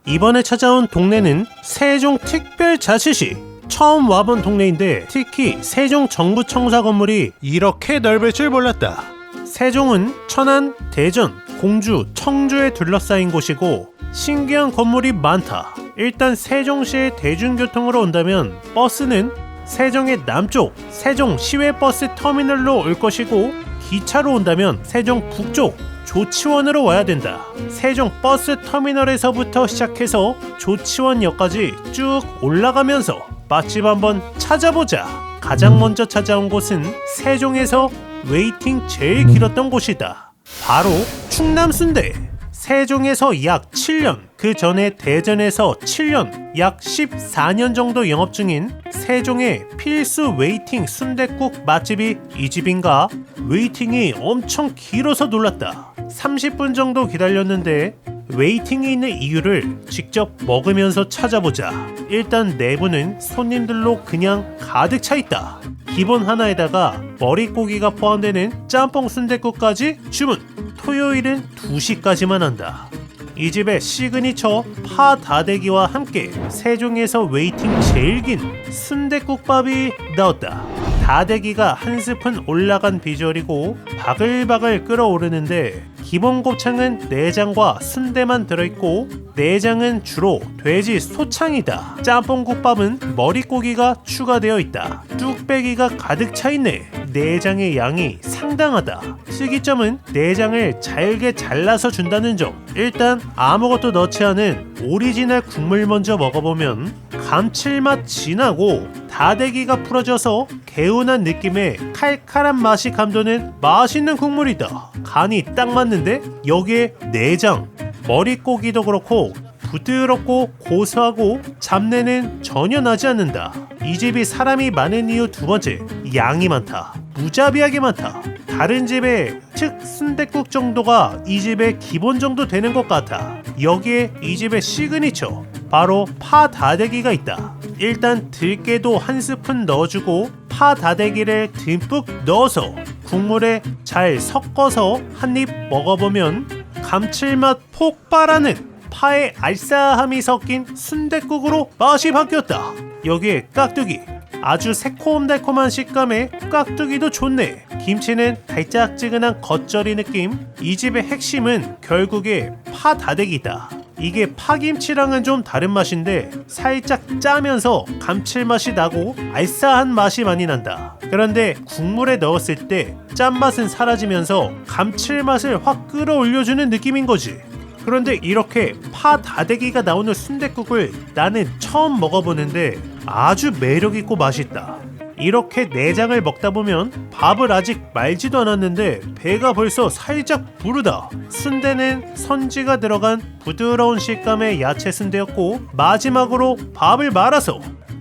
이번에 찾아온 동네는 세종특별자치시. 처음 와본 동네인데 특히 세종정부청사 건물이 이렇게 넓을 줄 몰랐다. 세종은 천안, 대전, 공주, 청주에 둘러싸인 곳이고 신기한 건물이 많다. 일단 세종시의 대중교통으로 온다면 버스는 세종의 남쪽 세종시외버스 터미널로 올 것이고, 기차로 온다면 세종 북쪽 조치원으로 와야 된다. 세종 버스 터미널에서부터 시작해서 조치원역까지 쭉 올라가면서 맛집 한번 찾아보자. 가장 먼저 찾아온 곳은 세종에서 웨이팅 제일 길었던 곳이다. 바로 충남순대. 세종에서 약 7년, 그 전에 대전에서 7년, 약 14년 정도 영업 중인 세종의 필수 웨이팅 순댓국 맛집이 이 집인가? 웨이팅이 엄청 길어서 놀랐다. 30분 정도 기다렸는데 웨이팅이 있는 이유를 직접 먹으면서 찾아보자. 일단 내부는 손님들로 그냥 가득 차 있다. 기본 하나에다가 머릿고기가 포함되는 짬뽕 순댓국까지 주문. 토요일은 2시까지만 한다. 이 집의 시그니처 파 다대기와 함께 세종에서 웨이팅 제일 긴 순댓국밥이 나왔다. 다대기가 한 스푼 올라간 비주얼이고 바글바글 끓어오르는데 기본 곱창은 내장과 순대만 들어있고 내장은 주로 돼지 소창이다. 짬뽕국밥은 머릿고기가 추가되어 있다. 뚝배기가 가득 차있네. 내장의 양이 상당하다. 특이점은 내장을 잘게 잘라서 준다는 점. 일단 아무것도 넣지 않은 오리지널 국물 먼저 먹어보면 감칠맛 진하고 다대기가 풀어져서 개운한 느낌의 칼칼한 맛이 감도는 맛있는 국물이다. 간이 딱 맞는데 여기에 내장, 머릿고기도 그렇고 부드럽고 고소하고 잡내는 전혀 나지 않는다. 이 집이 사람이 많은 이유 두 번째, 양이 많다. 무자비하게 많다. 다른 집의 특 순댓국 정도가 이 집의 기본 정도 되는 것 같아. 여기에 이 집의 시그니처 바로 파 다대기가 있다. 일단 들깨도 한 스푼 넣어주고 파 다대기를 듬뿍 넣어서 국물에 잘 섞어서 한 입 먹어보면 감칠맛 폭발하는 파의 알싸함이 섞인 순댓국으로 맛이 바뀌었다. 여기에 깍두기, 아주 새콤달콤한 식감에 깍두기도 좋네. 김치는 달짝지근한 겉절이 느낌. 이 집의 핵심은 결국에 파 다대기다. 이게 파김치랑은 좀 다른 맛인데 살짝 짜면서 감칠맛이 나고 알싸한 맛이 많이 난다. 그런데 국물에 넣었을 때 짠맛은 사라지면서 감칠맛을 확 끌어올려주는 느낌인 거지. 그런데 이렇게 파 다대기가 나오는 순댓국을 나는 처음 먹어보는데 아주 매력있고 맛있다. 이렇게 내장을 먹다 보면 밥을 아직 말지도 않았는데 배가 벌써 살짝 부르다. 순대는 선지가 들어간 부드러운 식감의 야채 순대였고 마지막으로 밥을 말아서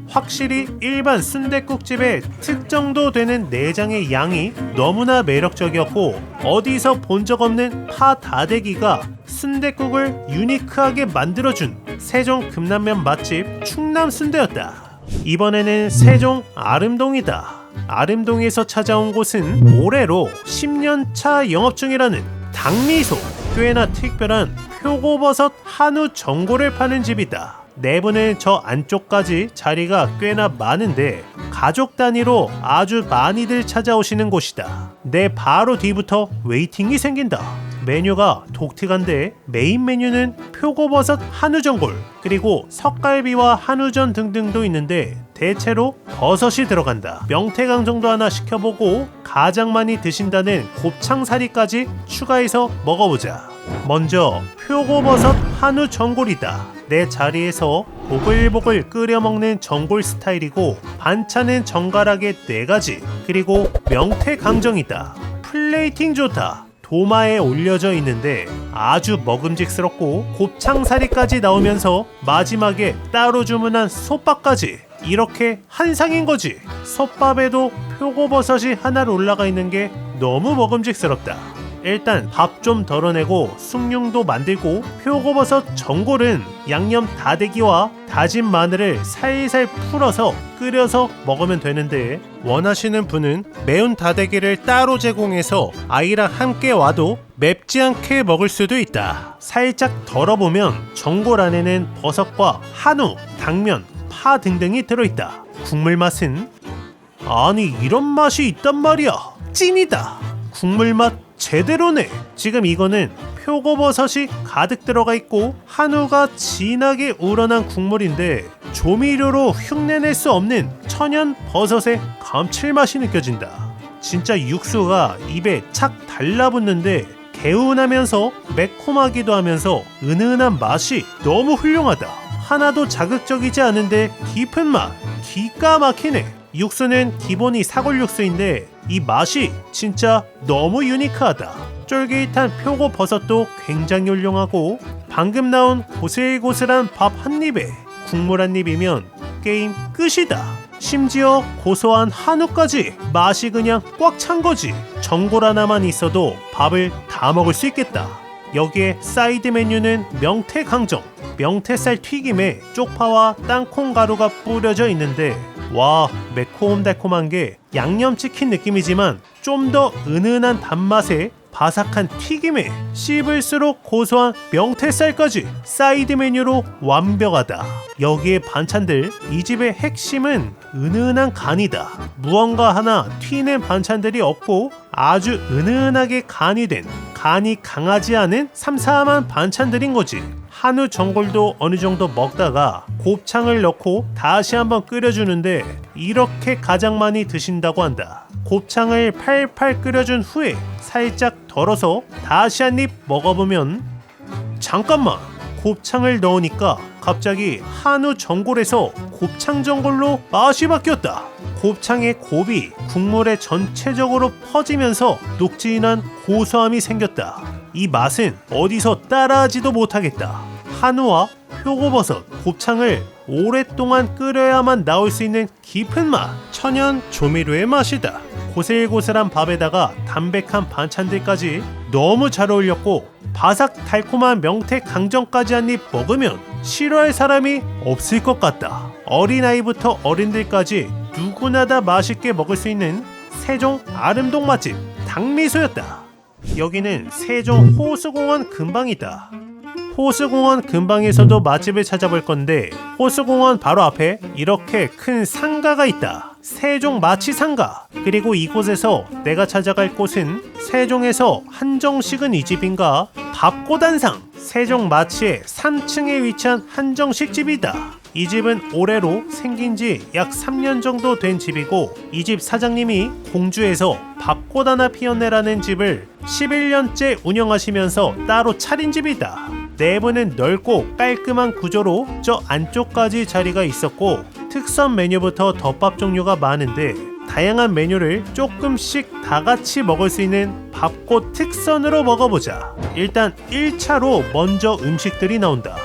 확실히 일반 순댓국집의 특정도 되는 내장의 양이 너무나 매력적이었고 어디서 본 적 없는 파 다대기가 순댓국을 유니크하게 만들어준 세종 금남면 맛집 충남순대였다. 이번에는 세종 아름동이다. 아름동에서 찾아온 곳은 올해로 10년차 영업 중이라는 당미소. 꽤나 특별한 표고버섯 한우 전골을 파는 집이다. 내부는 저 안쪽까지 자리가 꽤나 많은데 가족 단위로 아주 많이들 찾아오시는 곳이다. 내 바로 뒤부터 웨이팅이 생긴다. 메뉴가 독특한데 메인 메뉴는 표고버섯 한우전골 그리고 석갈비와 한우전 등등도 있는데 대체로 버섯이 들어간다. 명태강 정도 하나 시켜보고 가장 많이 드신다는 곱창사리까지 추가해서 먹어보자. 먼저 표고버섯 한우전골이다. 내 자리에서 보글보글 끓여 먹는 전골 스타일이고 반찬은 정갈하게 4가지 그리고 명태강정이다. 플레이팅 좋다. 도마에 올려져 있는데 아주 먹음직스럽고 곱창사리까지 나오면서 마지막에 따로 주문한 솥밥까지 이렇게 한 상인 거지. 솥밥에도 표고버섯이 하나 올라가 있는 게 너무 먹음직스럽다. 일단 밥 좀 덜어내고 숭늉도 만들고 표고버섯 전골은 양념 다대기와 다진 마늘을 살살 풀어서 끓여서 먹으면 되는데, 원하시는 분은 매운 다대기를 따로 제공해서 아이랑 함께 와도 맵지 않게 먹을 수도 있다. 살짝 덜어보면 전골 안에는 버섯과 한우, 당면, 파 등등이 들어있다. 국물 맛은 아니 이런 맛이 있단 말이야. 찐이다. 국물 맛 제대로네. 지금 이거는 표고버섯이 가득 들어가 있고 한우가 진하게 우러난 국물인데 조미료로 흉내낼 수 없는 천연 버섯의 감칠맛이 느껴진다. 진짜 육수가 입에 착 달라붙는데 개운하면서 매콤하기도 하면서 은은한 맛이 너무 훌륭하다. 하나도 자극적이지 않은데 깊은 맛, 기가 막히네. 육수는 기본이 사골 육수인데 이 맛이 진짜 너무 유니크하다. 쫄깃한 표고버섯도 굉장히 훌륭하고 방금 나온 고슬고슬한 밥 한 입에 국물 한 입이면 게임 끝이다. 심지어 고소한 한우까지 맛이 그냥 꽉 찬 거지. 전골 하나만 있어도 밥을 다 먹을 수 있겠다. 여기에 사이드 메뉴는 명태 강정, 명태살 튀김에 쪽파와 땅콩 가루가 뿌려져 있는데 와, 매콤달콤한 게 양념치킨 느낌이지만 좀 더 은은한 단맛에 바삭한 튀김에 씹을수록 고소한 명태살까지 사이드 메뉴로 완벽하다. 여기에 반찬들, 이 집의 핵심은 은은한 간이다. 무언가 하나 튀는 반찬들이 없고 아주 은은하게 간이 된, 간이 강하지 않은 삼삼한 반찬들인 거지. 한우 전골도 어느 정도 먹다가 곱창을 넣고 다시 한번 끓여주는데 이렇게 가장 많이 드신다고 한다. 곱창을 팔팔 끓여준 후에 살짝 덜어서 다시 한 입 먹어보면 잠깐만, 곱창을 넣으니까 갑자기 한우 전골에서 곱창 전골로 맛이 바뀌었다. 곱창의 곱이 국물에 전체적으로 퍼지면서 녹진한 고소함이 생겼다. 이 맛은 어디서 따라하지도 못하겠다. 한우와 표고버섯, 곱창을 오랫동안 끓여야만 나올 수 있는 깊은 맛, 천연 조미료의 맛이다. 고슬고슬한 밥에다가 담백한 반찬들까지 너무 잘 어울렸고 바삭 달콤한 명태 강정까지 한 입 먹으면 싫어할 사람이 없을 것 같다. 어린아이부터 어른들까지 누구나 다 맛있게 먹을 수 있는 세종 아름동 맛집 닭미소였다. 여기는 세종 호수공원 근방이다. 호수공원 근방에서도 맛집을 찾아볼 건데 호수공원 바로 앞에 이렇게 큰 상가가 있다. 세종 마치상가. 그리고 이곳에서 내가 찾아갈 곳은 세종에서 한정식은 이 집인가? 밥고단상. 세종 마치의 3층에 위치한 한정식 집이다. 이 집은 올해로 생긴 지 약 3년 정도 된 집이고 이 집 사장님이 공주에서 밥꽃 하나 피었네라는 집을 11년째 운영하시면서 따로 차린 집이다. 내부는 넓고 깔끔한 구조로 저 안쪽까지 자리가 있었고 특선 메뉴부터 덮밥 종류가 많은데 다양한 메뉴를 조금씩 다 같이 먹을 수 있는 밥꽃 특선으로 먹어보자. 일단 1차로 먼저 음식들이 나온다.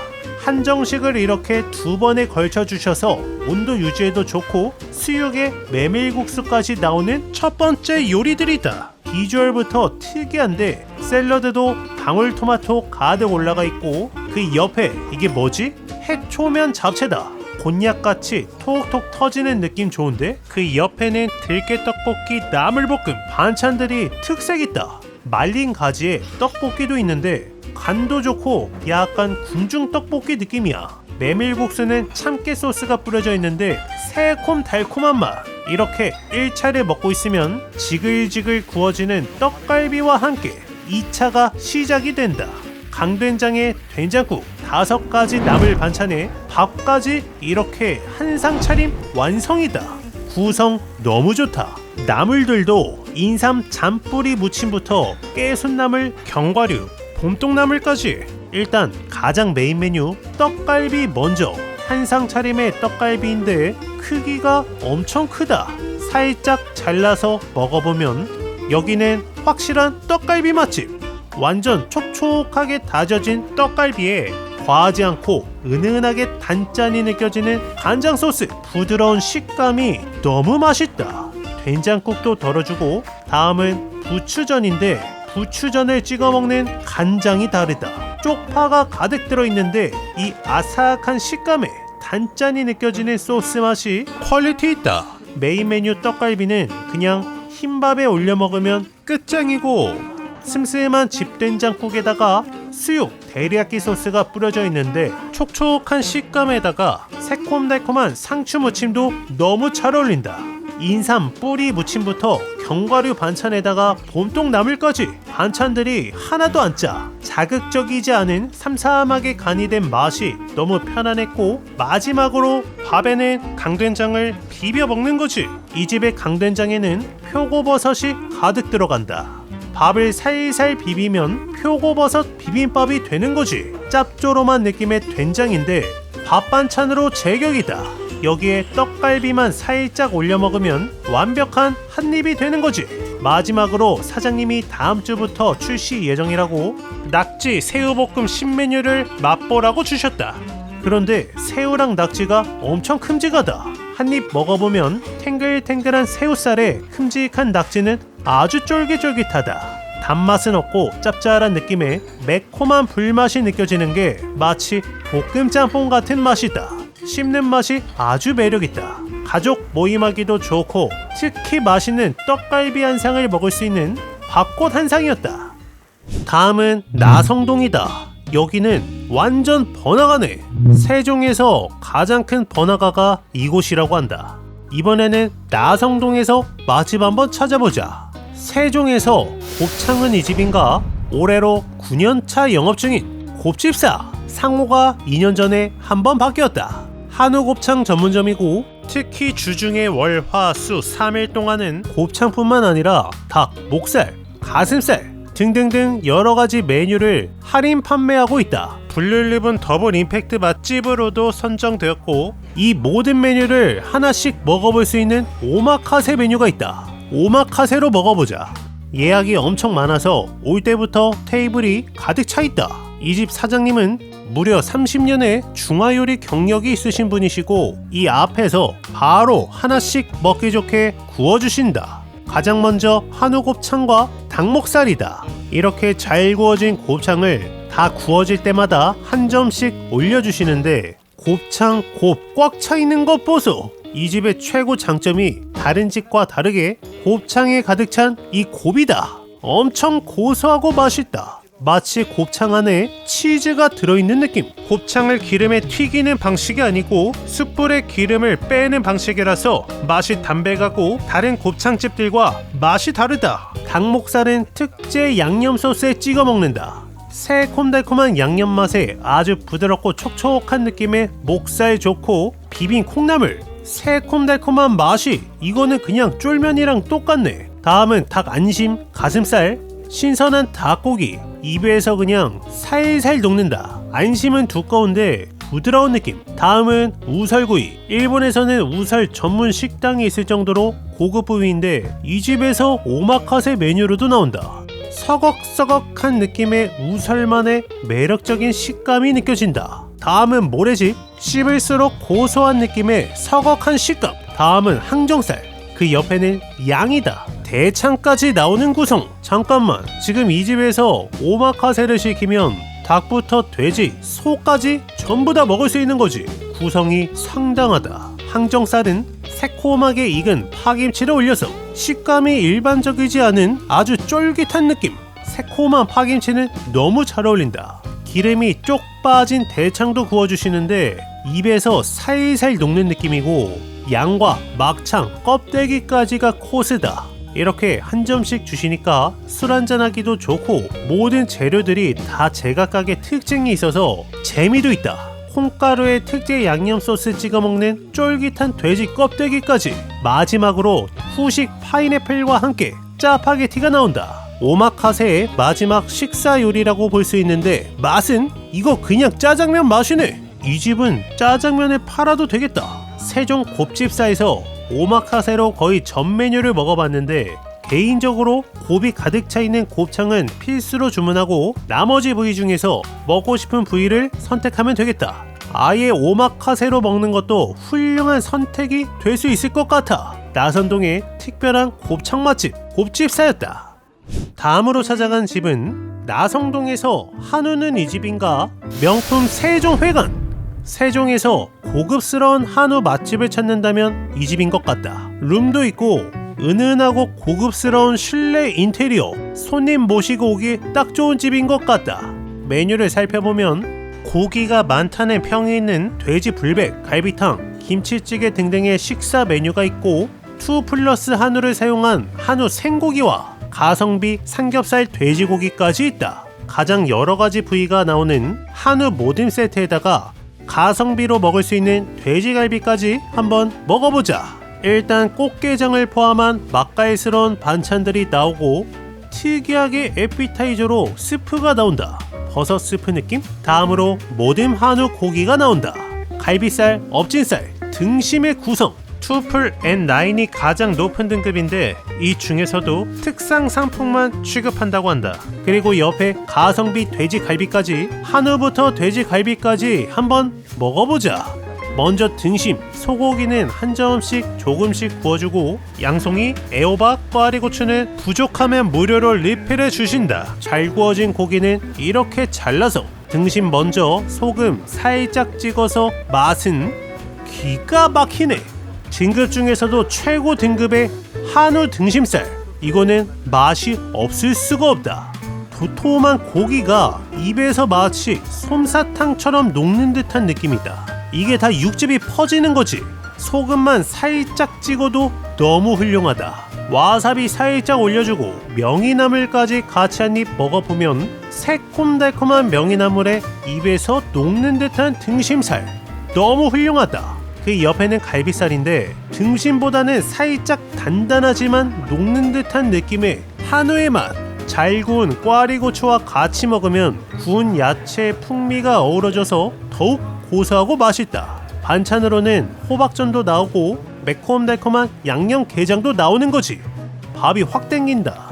한정식을 이렇게 2번에 걸쳐 주셔서 온도 유지에도 좋고 수육에 메밀국수까지 나오는 첫 번째 요리들이다. 비주얼부터 특이한데 샐러드도 방울토마토 가득 올라가 있고 그 옆에 이게 뭐지? 해초면 잡채다. 곤약같이 톡톡 터지는 느낌 좋은데 그 옆에는 들깨떡볶이 나물볶음 반찬들이 특색 있다. 말린 가지에 떡볶이도 있는데 간도 좋고 약간 궁중 떡볶이 느낌이야. 메밀국수는 참깨 소스가 뿌려져 있는데 새콤달콤한 맛. 이렇게 1차를 먹고 있으면 지글지글 구워지는 떡갈비와 함께 2차가 시작이 된다. 강된장에 된장국 5가지 나물 반찬에 밥까지 이렇게 한상 차림 완성이다. 구성 너무 좋다. 나물들도 인삼 잔뿌리 무침부터 깨순나물, 견과류, 봄동나물까지. 일단 가장 메인 메뉴 떡갈비 먼저. 한상 차림의 떡갈비인데 크기가 엄청 크다. 살짝 잘라서 먹어보면 여기는 확실한 떡갈비 맛집. 완전 촉촉하게 다져진 떡갈비에 과하지 않고 은은하게 단짠이 느껴지는 간장 소스. 부드러운 식감이 너무 맛있다. 된장국도 덜어주고 다음은 부추전인데 부추전을 찍어 먹는 간장이 다르다. 쪽파가 가득 들어있는데 이 아삭한 식감에 단짠이 느껴지는 소스 맛이 퀄리티 있다. 메인 메뉴 떡갈비는 그냥 흰밥에 올려 먹으면 끝장이고, 슴슴한 집된장국에다가 수육, 데리야끼 소스가 뿌려져 있는데 촉촉한 식감에다가 새콤달콤한 상추 무침도 너무 잘 어울린다. 인삼 뿌리 무침부터 견과류 반찬에다가 봄동나물까지 반찬들이 하나도 안 짜. 자극적이지 않은 삼삼하게 간이 된 맛이 너무 편안했고, 마지막으로 밥에는 강된장을 비벼 먹는 거지. 이 집의 강된장에는 표고버섯이 가득 들어간다. 밥을 살살 비비면 표고버섯 비빔밥이 되는 거지. 짭조름한 느낌의 된장인데 밥 반찬으로 제격이다. 여기에 떡갈비만 살짝 올려 먹으면 완벽한 한 입이 되는 거지. 마지막으로 사장님이 다음 주부터 출시 예정이라고 낙지 새우볶음 신메뉴를 맛보라고 주셨다. 그런데 새우랑 낙지가 엄청 큼직하다. 한 입 먹어보면 탱글탱글한 새우살에 큼직한 낙지는 아주 쫄깃쫄깃하다. 단맛은 없고 짭짤한 느낌에 매콤한 불맛이 느껴지는 게 마치 볶음 짬뽕 같은 맛이다. 씹는 맛이 아주 매력있다. 가족 모임하기도 좋고 특히 맛있는 떡갈비 한 상을 먹을 수 있는 밥솥 한 상이었다. 다음은 나성동이다. 여기는 완전 번화가네. 세종에서 가장 큰 번화가가 이곳이라고 한다. 이번에는 나성동에서 맛집 한번 찾아보자. 세종에서 곱창은 이 집인가? 올해로 9년차 영업 중인 곱집사 상호가 2년 전에 한번 바뀌었다. 한우 곱창 전문점이고 특히 주중에 월, 화, 수 3일 동안은 곱창뿐만 아니라 닭, 목살, 가슴살 등등등 여러가지 메뉴를 할인 판매하고 있다. 블루리본 더블 임팩트 맛집으로도 선정되었고, 이 모든 메뉴를 하나씩 먹어볼 수 있는 오마카세 메뉴가 있다. 오마카세로 먹어보자. 예약이 엄청 많아서 올 때부터 테이블이 가득 차 있다. 이 집 사장님은 무려 30년의 중화요리 경력이 있으신 분이시고, 이 앞에서 바로 하나씩 먹기 좋게 구워주신다. 가장 먼저 한우 곱창과 닭목살이다. 이렇게 잘 구워진 곱창을 다 구워질 때마다 한 점씩 올려주시는데 곱창 곱 꽉 차 있는 것 보소. 이 집의 최고 장점이 다른 집과 다르게 곱창에 가득 찬 이 곱이다. 엄청 고소하고 맛있다. 마치 곱창 안에 치즈가 들어있는 느낌. 곱창을 기름에 튀기는 방식이 아니고 숯불에 기름을 빼는 방식이라서 맛이 담백하고 다른 곱창집들과 맛이 다르다. 닭목살은 특제 양념 소스에 찍어 먹는다. 새콤달콤한 양념 맛에 아주 부드럽고 촉촉한 느낌의 목살 좋고, 비빈 콩나물, 새콤달콤한 맛이 이거는 그냥 쫄면이랑 똑같네. 다음은 닭 안심, 가슴살, 신선한 닭고기, 입에서 그냥 살살 녹는다. 안심은 두꺼운데 부드러운 느낌. 다음은 우설구이. 일본에서는 우설 전문 식당이 있을 정도로 고급 부위인데 이 집에서 오마카세 메뉴로도 나온다. 서걱서걱한 느낌의 우설만의 매력적인 식감이 느껴진다. 다음은 모래집. 씹을수록 고소한 느낌의 서걱한 식감. 다음은 항정살. 그 옆에는 양이다. 대창까지 나오는 구성. 잠깐만, 지금 이 집에서 오마카세를 시키면 닭부터 돼지, 소까지 전부 다 먹을 수 있는 거지. 구성이 상당하다. 항정살은 새콤하게 익은 파김치를 올려서 식감이 일반적이지 않은 아주 쫄깃한 느낌. 새콤한 파김치는 너무 잘 어울린다. 기름이 쪽 빠진 대창도 구워주시는데 입에서 살살 녹는 느낌이고, 양과 막창, 껍데기까지가 코스다. 이렇게 한 점씩 주시니까 술 한잔하기도 좋고, 모든 재료들이 다 제각각의 특징이 있어서 재미도 있다. 콩가루에 특제 양념 소스 찍어 먹는 쫄깃한 돼지 껍데기까지, 마지막으로 후식 파인애플과 함께 짜파게티가 나온다. 오마카세의 마지막 식사 요리라고 볼 수 있는데 맛은 이거 그냥 짜장면 맛이네. 이 집은 짜장면을 팔아도 되겠다. 세종 곱집사에서 오마카세로 거의 전 메뉴를 먹어봤는데 개인적으로 곱이 가득 차 있는 곱창은 필수로 주문하고 나머지 부위 중에서 먹고 싶은 부위를 선택하면 되겠다. 아예 오마카세로 먹는 것도 훌륭한 선택이 될 수 있을 것 같아. 나선동의 특별한 곱창 맛집 곱집사였다. 다음으로 찾아간 집은 나성동에서 한우는 이 집인가 명품 세종회관. 세종에서 고급스러운 한우 맛집을 찾는다면 이 집인 것 같다. 룸도 있고 은은하고 고급스러운 실내 인테리어, 손님 모시고 오기 딱 좋은 집인 것 같다. 메뉴를 살펴보면 고기가 많다는 평이 있는 돼지 불백, 갈비탕, 김치찌개 등등의 식사 메뉴가 있고 2플러스 한우를 사용한 한우 생고기와 가성비 삼겹살 돼지고기까지 있다. 가장 여러가지 부위가 나오는 한우 모듬 세트에다가 가성비로 먹을 수 있는 돼지갈비까지 한번 먹어보자. 일단 꽃게장을 포함한 맛깔스러운 반찬들이 나오고 특이하게 에피타이저로 스프가 나온다. 버섯 스프 느낌? 다음으로 모듬 한우 고기가 나온다. 갈비살, 엎진살, 등심의 구성 2풀&9이 가장 높은 등급인데 이 중에서도 특상 상품만 취급한다고 한다. 그리고 옆에 가성비 돼지갈비까지, 한우부터 돼지갈비까지 한번 먹어보자. 먼저 등심, 소고기는 한 점씩 조금씩 구워주고 양송이, 애호박, 꽈리고추는 부족하면 무료로 리필해 주신다. 잘 구워진 고기는 이렇게 잘라서 등심 먼저 소금 살짝 찍어서 맛은 기가 막히네. 등급 중에서도 최고 등급의 한우 등심살, 이거는 맛이 없을 수가 없다. 도톰한 고기가 입에서 마치 솜사탕처럼 녹는 듯한 느낌이다. 이게 다 육즙이 퍼지는 거지. 소금만 살짝 찍어도 너무 훌륭하다. 와사비 살짝 올려주고 명이나물까지 같이 한 입 먹어보면 새콤달콤한 명이나물에 입에서 녹는 듯한 등심살, 너무 훌륭하다. 그 옆에는 갈비살인데 등심보다는 살짝 단단하지만 녹는 듯한 느낌의 한우의 맛. 잘 구운 꽈리고추와 같이 먹으면 구운 야채의 풍미가 어우러져서 더욱 고소하고 맛있다. 반찬으로는 호박전도 나오고 매콤달콤한 양념게장도 나오는 거지. 밥이 확 땡긴다.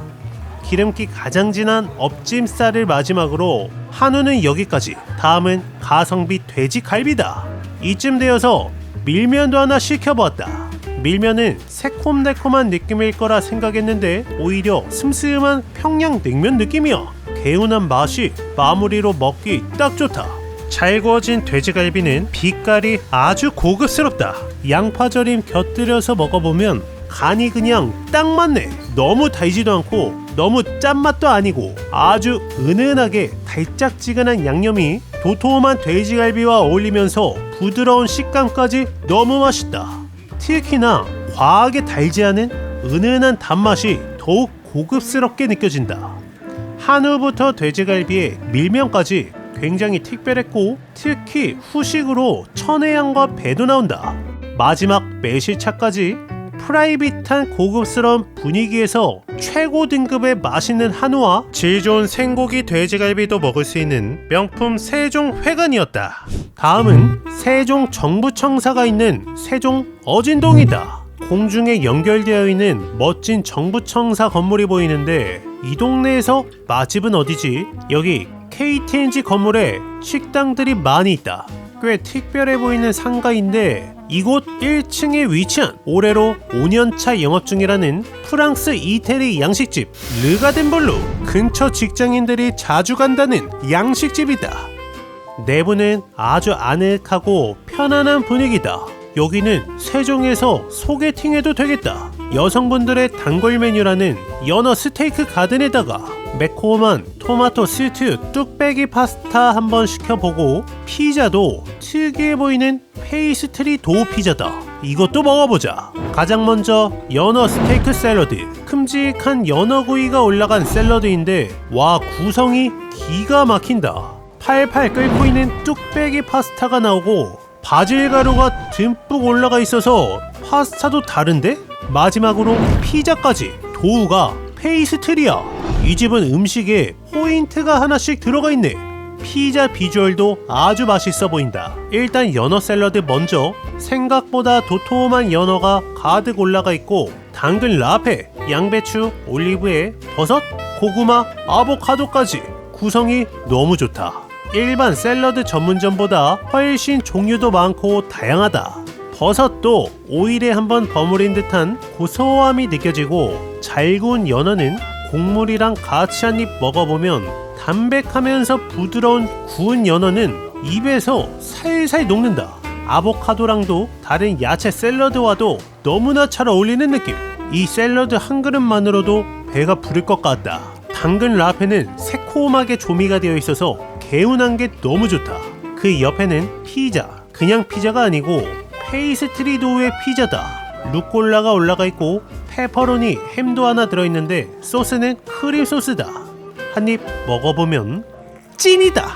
기름기 가장 진한 엎짐살을 마지막으로 한우는 여기까지. 다음은 가성비 돼지갈비다. 이쯤 되어서 밀면도 하나 시켜보았다. 밀면은 새콤달콤한 느낌일 거라 생각했는데 오히려 슴슴한 평양냉면 느낌이야. 개운한 맛이 마무리로 먹기 딱 좋다. 잘 구워진 돼지갈비는 빛깔이 아주 고급스럽다. 양파절임 곁들여서 먹어보면 간이 그냥 딱 맞네. 너무 달지도 않고 너무 짠맛도 아니고 아주 은은하게 달짝지근한 양념이 도톰한 돼지갈비와 어울리면서 부드러운 식감까지 너무 맛있다. 특히나 과하게 달지 않은 은은한 단맛이 더욱 고급스럽게 느껴진다. 한우부터 돼지갈비에 밀면까지 굉장히 특별했고 특히 후식으로 천혜향과 배도 나온다. 마지막 매실차까지 프라이빗한 고급스러운 분위기에서 최고 등급의 맛있는 한우와 질 좋은 생고기 돼지갈비도 먹을 수 있는 명품 세종회관이었다. 다음은 세종 정부청사가 있는 세종 어진동이다. 공중에 연결되어 있는 멋진 정부청사 건물이 보이는데 이 동네에서 맛집은 어디지? 여기 KTNG 건물에 식당들이 많이 있다. 꽤 특별해 보이는 상가인데 이곳 1층에 위치한 올해로 5년차 영업 중이라는 프랑스 이태리 양식집 르가덴블루. 근처 직장인들이 자주 간다는 양식집이다. 내부는 아주 아늑하고 편안한 분위기다. 여기는 세종에서 소개팅해도 되겠다. 여성분들의 단골 메뉴라는 연어 스테이크 가든에다가 매콤한 토마토 스튜 뚝배기 파스타 한번 시켜보고 피자도 특이해 보이는 페이스트리 도우 피자다. 이것도 먹어보자. 가장 먼저 연어 스테이크 샐러드. 큼직한 연어구이가 올라간 샐러드인데 와, 구성이 기가 막힌다. 팔팔 끓고 있는 뚝배기 파스타가 나오고 바질 가루가 듬뿍 올라가 있어서 파스타도 다른데 마지막으로 피자까지. 도우가 페이스트리야. 이 집은 음식에 포인트가 하나씩 들어가 있네. 피자 비주얼도 아주 맛있어 보인다. 일단 연어 샐러드 먼저. 생각보다 도톰한 연어가 가득 올라가 있고 당근 라페, 양배추, 올리브에 버섯, 고구마, 아보카도까지. 구성이 너무 좋다. 일반 샐러드 전문점보다 훨씬 종류도 많고 다양하다. 버섯도 오일에 한번 버무린 듯한 고소함이 느껴지고 잘 구운 연어는 곡물이랑 같이 한 입 먹어보면 담백하면서 부드러운 구운 연어는 입에서 살살 녹는다. 아보카도랑도 다른 야채 샐러드와도 너무나 잘 어울리는 느낌. 이 샐러드 한 그릇만으로도 배가 부를 것 같다. 당근 라페는 새콤하게 조미가 되어 있어서 개운한 게 너무 좋다. 그 옆에는 피자, 그냥 피자가 아니고 페이스트리 도우의 피자다. 루꼴라가 올라가 있고 페퍼로니, 햄도 하나 들어있는데 소스는 크림 소스다. 한 입 먹어보면 찐이다.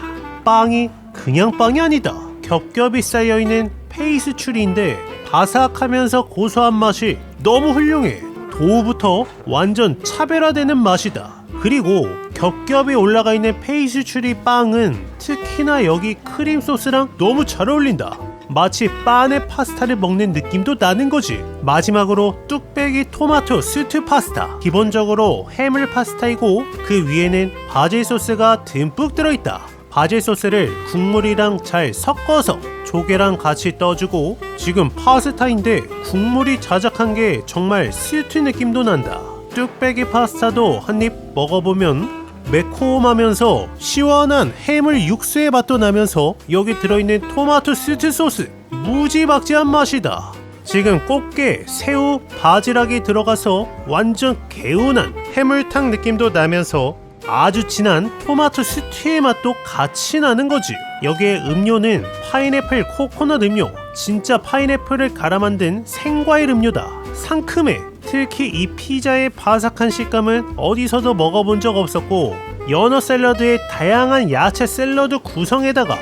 빵이 그냥 빵이 아니다. 겹겹이 쌓여있는 페이스츄리인데 바삭하면서 고소한 맛이 너무 훌륭해. 도우부터 완전 차별화되는 맛이다. 그리고 겹겹이 올라가 있는 페이스츄리 빵은 특히나 여기 크림 소스랑 너무 잘 어울린다. 마치 빵에 파스타를 먹는 느낌도 나는 거지. 마지막으로 뚝배기 토마토 스튜 파스타. 기본적으로 해물 파스타이고 그 위에는 바질 소스가 듬뿍 들어있다. 바질 소스를 국물이랑 잘 섞어서 조개랑 같이 떠주고, 지금 파스타인데 국물이 자작한 게 정말 스튜 느낌도 난다. 뚝배기 파스타도 한 입 먹어보면 매콤하면서 시원한 해물 육수의 맛도 나면서 여기 들어있는 토마토 스튜 소스 무지막지한 맛이다. 지금 꽃게, 새우, 바지락이 들어가서 완전 개운한 해물탕 느낌도 나면서 아주 진한 토마토 스튜의 맛도 같이 나는 거지. 여기에 음료는 파인애플 코코넛 음료. 진짜 파인애플을 갈아 만든 생과일 음료다. 상큼해. 특히 이 피자의 바삭한 식감은 어디서도 먹어본 적 없었고, 연어 샐러드에 다양한 야채 샐러드 구성에다가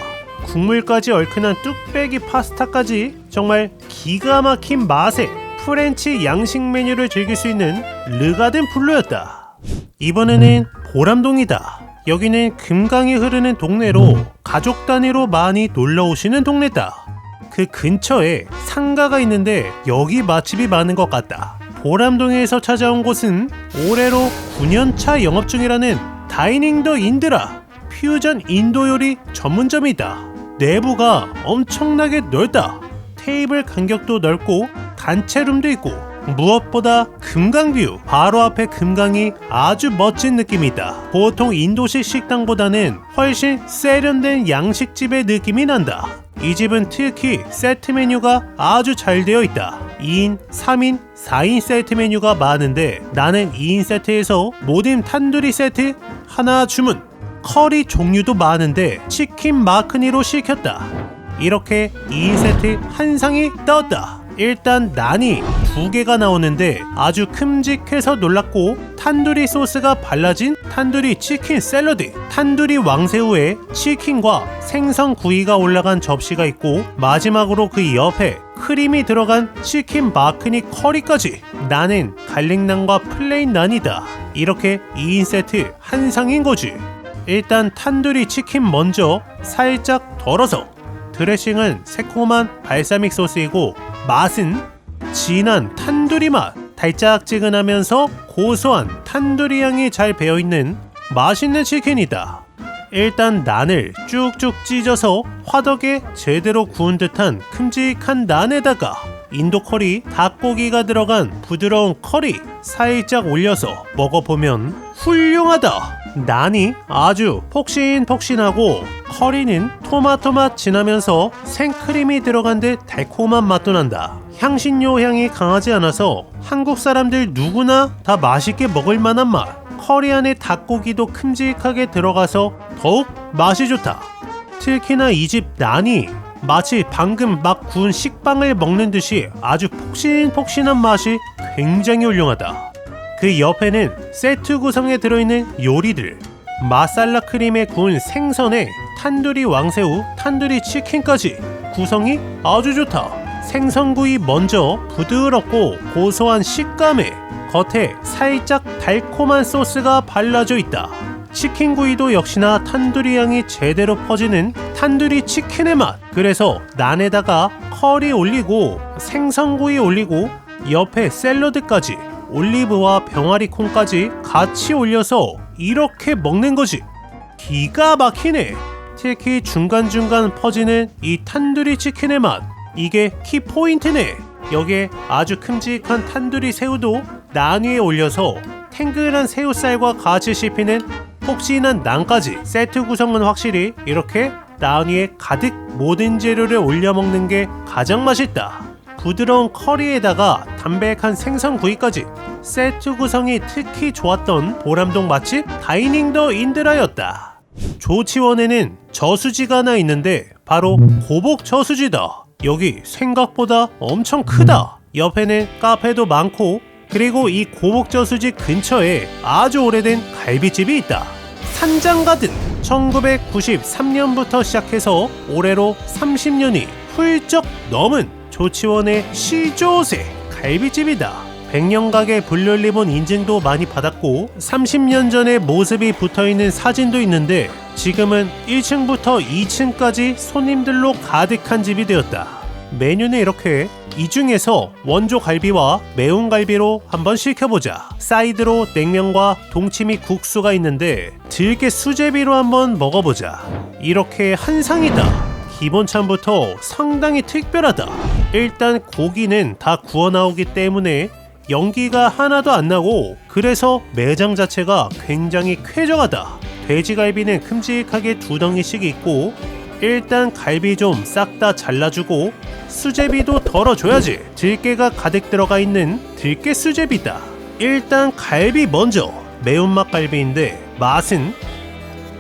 국물까지 얼큰한 뚝배기 파스타까지 정말 기가 막힌 맛의 프렌치 양식 메뉴를 즐길 수 있는 르가든 블루였다. 이번에는 보람동이다. 여기는 금강이 흐르는 동네로 가족 단위로 많이 놀러 오시는 동네다. 그 근처에 상가가 있는데 여기 맛집이 많은 것 같다. 보람동에서 찾아온 곳은 올해로 9년차 영업 중이라는 다이닝 더 인드라 퓨전 인도 요리 전문점이다. 내부가 엄청나게 넓다. 테이블 간격도 넓고 단체룸도 있고, 무엇보다 금강뷰, 바로 앞에 금강이 아주 멋진 느낌이다. 보통 인도식 식당보다는 훨씬 세련된 양식집의 느낌이 난다. 이 집은 특히 세트 메뉴가 아주 잘 되어 있다. 2인, 3인, 4인 세트 메뉴가 많은데 나는 2인 세트에서 모듬 탄두리 세트 하나 주문. 커리 종류도 많은데 치킨 마크니로 시켰다. 이렇게 2인 세트 한 상이 떴다. 일단 난이 2개가 나오는데 아주 큼직해서 놀랐고, 탄두리 소스가 발라진 탄두리 치킨 샐러드, 탄두리 왕새우에 치킨과 생선 구이가 올라간 접시가 있고, 마지막으로 그 옆에 크림이 들어간 치킨 마크니 커리까지. 나는 갈릭난과 플레인 난이다. 이렇게 2인 세트 한 상인 거지. 일단 탄두리 치킨 먼저 살짝 덜어서, 드레싱은 새콤한 발사믹 소스이고 맛은 진한 탄두리 맛, 달짝지근하면서 고소한 탄두리 향이 잘 배어있는 맛있는 치킨이다. 일단 난을 쭉쭉 찢어서 화덕에 제대로 구운 듯한 큼직한 난에다가 인도 커리, 닭고기가 들어간 부드러운 커리 살짝 올려서 먹어보면 훌륭하다. 난이 아주 폭신폭신하고 커리는 토마토 맛 진하면서 생크림이 들어간 듯 달콤한 맛도 난다. 향신료 향이 강하지 않아서 한국 사람들 누구나 다 맛있게 먹을 만한 맛. 커리 안에 닭고기도 큼직하게 들어가서 더욱 맛이 좋다. 특히나 이 집 난이 마치 방금 막 구운 식빵을 먹는 듯이 아주 폭신폭신한 맛이 굉장히 훌륭하다. 그 옆에는 세트 구성에 들어있는 요리들, 마살라 크림에 구운 생선에 탄두리 왕새우, 탄두리 치킨까지 구성이 아주 좋다. 생선구이 먼저 부드럽고 고소한 식감에 겉에 살짝 달콤한 소스가 발라져 있다. 치킨구이도 역시나 탄두리 향이 제대로 퍼지는 탄두리 치킨의 맛. 그래서 난에다가 커리 올리고 생선구이 올리고 옆에 샐러드까지 올리브와 병아리 콩까지 같이 올려서 이렇게 먹는 거지. 기가 막히네. 특히 중간중간 퍼지는 이 탄두리 치킨의 맛, 이게 키포인트네. 여기에 아주 큼직한 탄두리 새우도 난 위에 올려서 탱글한 새우살과 같이 씹히는 폭신한 난까지. 세트 구성은 확실히 이렇게 난 위에 가득 모든 재료를 올려 먹는 게 가장 맛있다. 부드러운 커리에다가 담백한 생선구이까지. 세트 구성이 특히 좋았던 보람동 맛집 다이닝 더 인드라였다. 조치원에는 저수지가 하나 있는데 바로 고복 저수지다. 여기 생각보다 엄청 크다. 옆에는 카페도 많고, 그리고 이 고복 저수지 근처에 아주 오래된 갈비집이 있다. 산장가든 1993년부터 시작해서 올해로 30년이 훌쩍 넘은 조치원의 시조새 갈비집이다. 100년 가게 블루리본 인증도 많이 받았고 30년 전의 모습이 붙어있는 사진도 있는데 지금은 1층부터 2층까지 손님들로 가득한 집이 되었다. 메뉴는 이렇게 이 중에서 원조 갈비와 매운 갈비로 한번 시켜보자. 사이드로 냉면과 동치미 국수가 있는데 들깨 수제비로 한번 먹어보자. 이렇게 한 상이다. 기본찬부터 상당히 특별하다. 일단 고기는 다 구워 나오기 때문에 연기가 하나도 안 나고 그래서 매장 자체가 굉장히 쾌적하다. 돼지갈비는 큼직하게 2덩이씩 있고 일단 갈비 좀 싹 다 잘라주고 수제비도 덜어줘야지. 들깨가 가득 들어가 있는 들깨 수제비다. 일단 갈비 먼저. 매운맛 갈비인데 맛은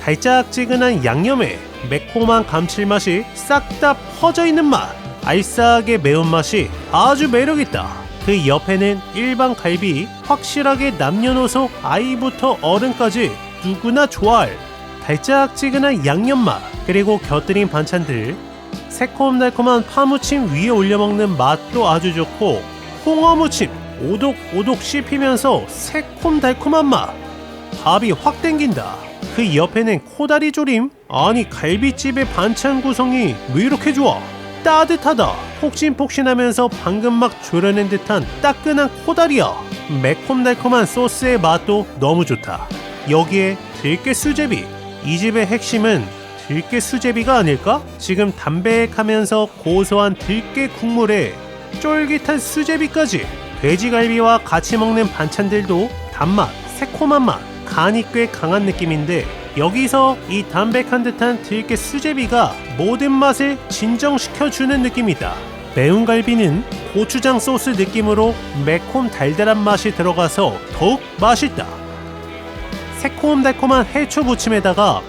달짝지근한 양념에 매콤한 감칠맛이 싹 다 퍼져있는 맛. 알싸하게 매운맛이 아주 매력있다. 그 옆에는 일반 갈비, 확실하게 남녀노소 아이부터 어른까지 누구나 좋아할 달짝지근한 양념맛, 그리고 곁들인 반찬들, 새콤달콤한 파무침 위에 올려먹는 맛도 아주 좋고 홍어무침 오독오독 씹히면서 새콤달콤한 맛, 밥이 확 땡긴다. 그 옆에는 코다리 조림. 아니 갈비집의 반찬 구성이 왜 이렇게 좋아? 따뜻하다. 폭신폭신하면서 방금 막 졸여낸 듯한 따끈한 코다리야. 매콤달콤한 소스의 맛도 너무 좋다. 여기에 들깨 수제비. 이 집의 핵심은 들깨 수제비가 아닐까? 지금 담백하면서 고소한 들깨 국물에 쫄깃한 수제비까지. 돼지갈비와 같이 먹는 반찬들도 단맛, 새콤한 맛, 간이 꽤 강한 느낌인데 여기서 이 담백한 듯한 들깨 수제비가 모든 맛을 진정시켜주는 느낌이다. 매운 갈비는 고추장 소스 느낌으로 매콤 달달한 맛이 들어가서 더욱 맛있다. 새콤달콤한 해초 무침에다가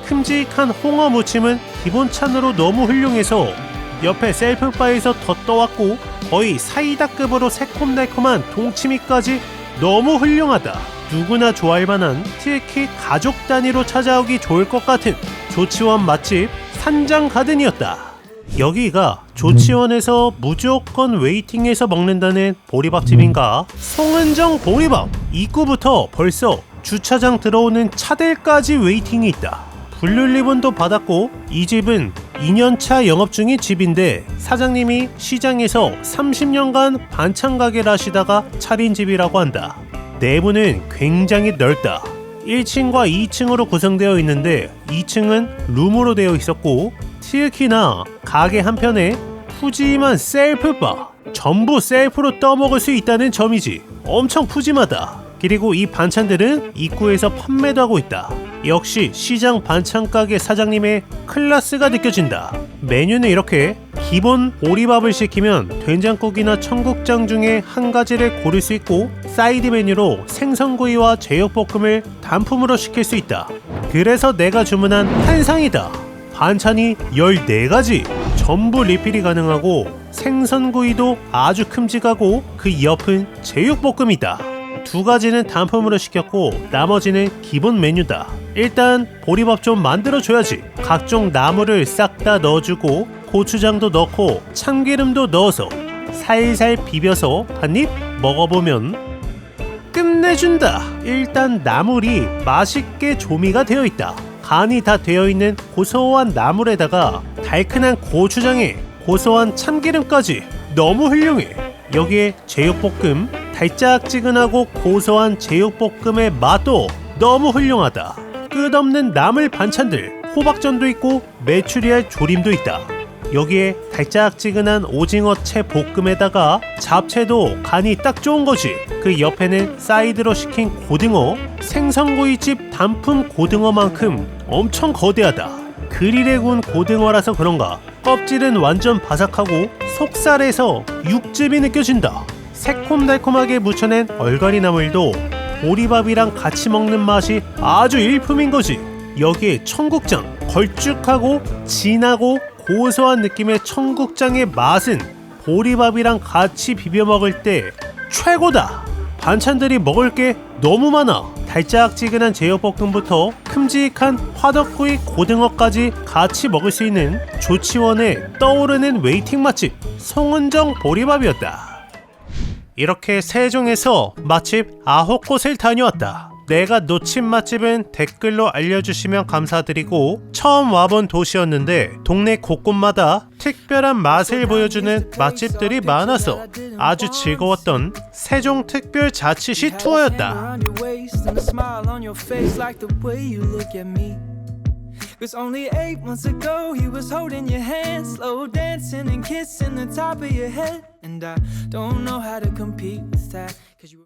큼직한 홍어 무침은 기본찬으로 너무 훌륭해서 옆에 셀프바에서 더 떠왔고 거의 사이다급으로 새콤달콤한 동치미까지 너무 훌륭하다. 누구나 좋아할 만한, 특히 가족 단위로 찾아오기 좋을 것 같은 조치원 맛집 산장가든이었다. 여기가 조치원에서 무조건 웨이팅해서 먹는다는 보리밥집인가? 송은정 보리밥. 입구부터 벌써 주차장 들어오는 차들까지 웨이팅이 있다. 블루리본도 받았고 이 집은 2년차 영업 중인 집인데 사장님이 시장에서 30년간 반찬 가게를 하시다가 차린 집이라고 한다. 내부는 굉장히 넓다. 1층과 2층으로 구성되어 있는데 2층은 룸으로 되어 있었고 특히나 가게 한편에 푸짐한 셀프바. 전부 셀프로 떠먹을 수 있다는 점이지. 엄청 푸짐하다. 그리고 이 반찬들은 입구에서 판매도 하고 있다. 역시 시장 반찬 가게 사장님의 클래스가 느껴진다. 메뉴는 이렇게 기본 보리밥을 시키면 된장국이나 청국장 중에 한 가지를 고를 수 있고 사이드 메뉴로 생선구이와 제육볶음을 단품으로 시킬 수 있다. 그래서 내가 주문한 한 상이다. 반찬이 14가지 전부 리필이 가능하고 생선구이도 아주 큼직하고 그 옆은 제육볶음이다. 2가지는 단품으로 시켰고 나머지는 기본 메뉴다. 일단 보리밥 좀 만들어줘야지. 각종 나물을 싹 다 넣어주고 고추장도 넣고 참기름도 넣어서 살살 비벼서 한 입 먹어보면 끝내준다. 일단 나물이 맛있게 조미가 되어 있다. 간이 다 되어 있는 고소한 나물에다가 달큰한 고추장에 고소한 참기름까지 너무 훌륭해. 여기에 제육볶음, 달짝지근하고 고소한 제육볶음의 맛도 너무 훌륭하다. 끝없는 나물 반찬들, 호박전도 있고 메추리알 조림도 있다. 여기에 달짝지근한 오징어채 볶음에다가 잡채도 간이 딱 좋은 거지. 그 옆에는 사이드로 시킨 고등어, 생선구이집 단품 고등어만큼 엄청 거대하다. 그릴에 구운 고등어라서 그런가 껍질은 완전 바삭하고 속살에서 육즙이 느껴진다. 새콤달콤하게 무쳐낸 얼갈이 나물도 보리밥이랑 같이 먹는 맛이 아주 일품인 거지. 여기에 청국장, 걸쭉하고 진하고 고소한 느낌의 청국장의 맛은 보리밥이랑 같이 비벼 먹을 때 최고다. 반찬들이 먹을 게 너무 많아. 달짝지근한 제육볶음부터 큼직한 화덕구이 고등어까지 같이 먹을 수 있는 조치원의 떠오르는 웨이팅 맛집 송은정 보리밥이었다. 이렇게 세종에서 맛집 9곳을 다녀왔다. 내가 놓친 맛집은 댓글로 알려주시면 감사드리고, 처음 와본 도시였는데 동네 곳곳마다 특별한 맛을 보여주는 맛집들이 많아서 아주 즐거웠던 세종특별자치시 투어였다. Cause only 8 months ago he was holding your hand, slow dancing and kissing the top of your head. And I don't know how to compete with that, 'cause you